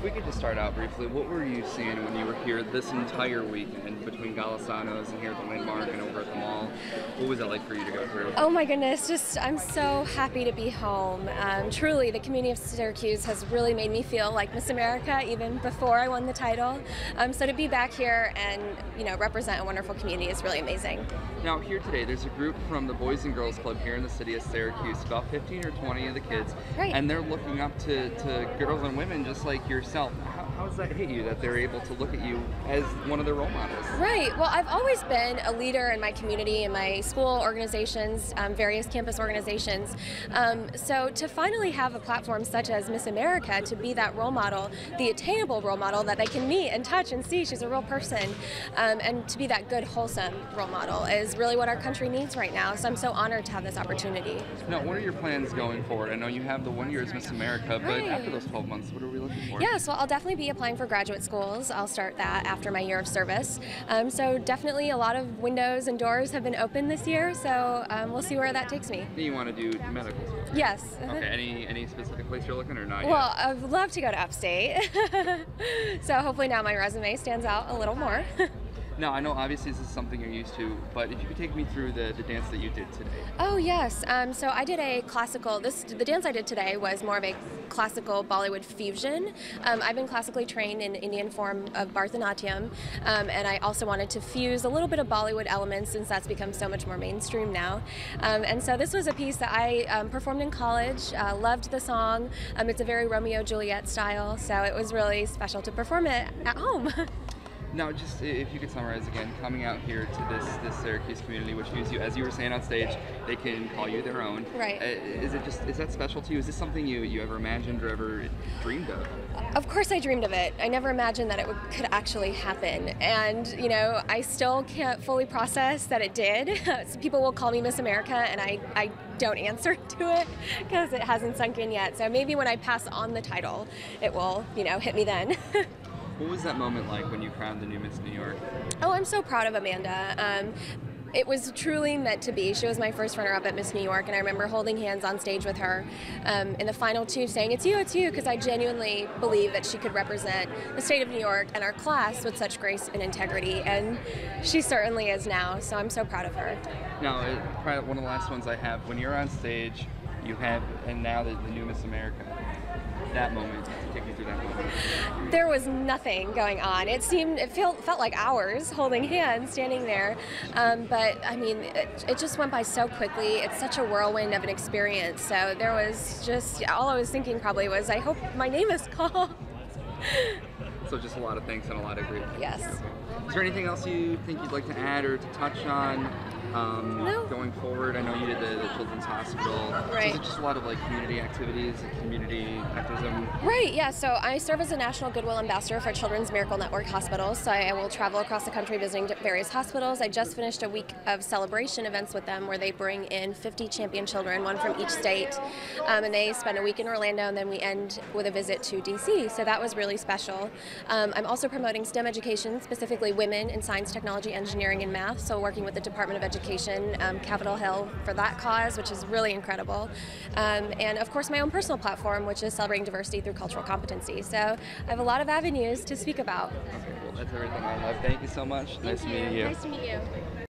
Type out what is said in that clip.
we could just start out briefly, what were you seeing when you were here this entire weekend between Galasanos and here at the Landmark and over at the mall? What was it like for you to go through? Oh my goodness, I'm so happy to be home. Truly, the community of Syracuse has really made me feel like Miss America even before I won the title. So to be back here and represent a wonderful community is really amazing. Now here today, there's a group from the Boys and Girls Club here in the city of Syracuse, about 15 or 20 of the kids, Right. And they're looking up to girls and women just like yourself. How does that hit you that they're able to look at you as one of their role models? Right. Well, I've always been a leader in my community, in my school organizations, various campus organizations. So to finally have a platform such as Miss America to be that role model, the attainable role model that they can meet and touch and see she's a real person, and to be that good, wholesome role model is really what our country needs right now. So I'm so honored to have this opportunity. Now, what are your plans going forward? I know you have the 1 year as Miss America, but Right. after those 12 months, what are we looking for? Yeah, so I'll definitely be applying for graduate schools. I'll start that after my year of service. So definitely a lot of windows and doors have been open this year, so we'll see where that takes me. You want to do medical school? Yes. Okay, any specific place you're looking or not Well, yet? I'd love to go to upstate. So hopefully now my resume stands out a little more. Now, I know obviously this is something you're used to, but if you could take me through the dance that you did today. Oh yes, so I did a classical, the dance I did today was more of a classical Bollywood fusion. I've been classically trained in Indian form of Bharatanatyam, and I also wanted to fuse a little bit of Bollywood elements since that's become so much more mainstream now. And so this was a piece that I performed in college, loved the song. It's a very Romeo-Juliet style, so it was really special to perform it at home. Now, just if you could summarize again, coming out here to this Syracuse community, which views you, as you were saying on stage, they can call you their own. Right. Is that special to you? Is this something you ever imagined or ever dreamed of? Of course I dreamed of it. I never imagined that it could actually happen. And, I still can't fully process that it did. So people will call me Miss America, and I don't answer to it because it hasn't sunk in yet. So maybe when I pass on the title, it will, hit me then. What was that moment like when you crowned the new Miss New York? Oh, I'm so proud of Amanda. It was truly meant to be. She was my first runner-up at Miss New York, and I remember holding hands on stage with her in the final two saying, it's you, because I genuinely believe that she could represent the state of New York and our class with such grace and integrity, and she certainly is now, so I'm so proud of her. Now, probably one of the last ones I have, when you're on stage, and now the new Miss America, that moment, take me through that moment. There was nothing going on. It felt like hours holding hands, standing there. But I mean, it just went by so quickly. It's such a whirlwind of an experience. So there was just, all I was thinking probably was, I hope my name is called. So just a lot of thanks and a lot of great things. Yes. Is there anything else you think you'd like to add or to touch on? No. Going forward, I know you did the Children's Hospital. Right. So is it just a lot of community activities and community activism? Right, yeah, so I serve as a National Goodwill Ambassador for Children's Miracle Network Hospitals, so I will travel across the country visiting various hospitals. I just finished a week of celebration events with them where they bring in 50 champion children, one from each state, and they spend a week in Orlando, and then we end with a visit to DC, so that was really special. I'm also promoting STEM education, specifically women in science, technology, engineering, and math, so working with the Department of Education, Capitol Hill for that cause, which is really incredible. And of course my own personal platform, which is celebrating diversity through cultural competency. So I have a lot of avenues to speak about. Okay, well that's everything I have. Thank you so much. Nice meeting you. Nice to meet you.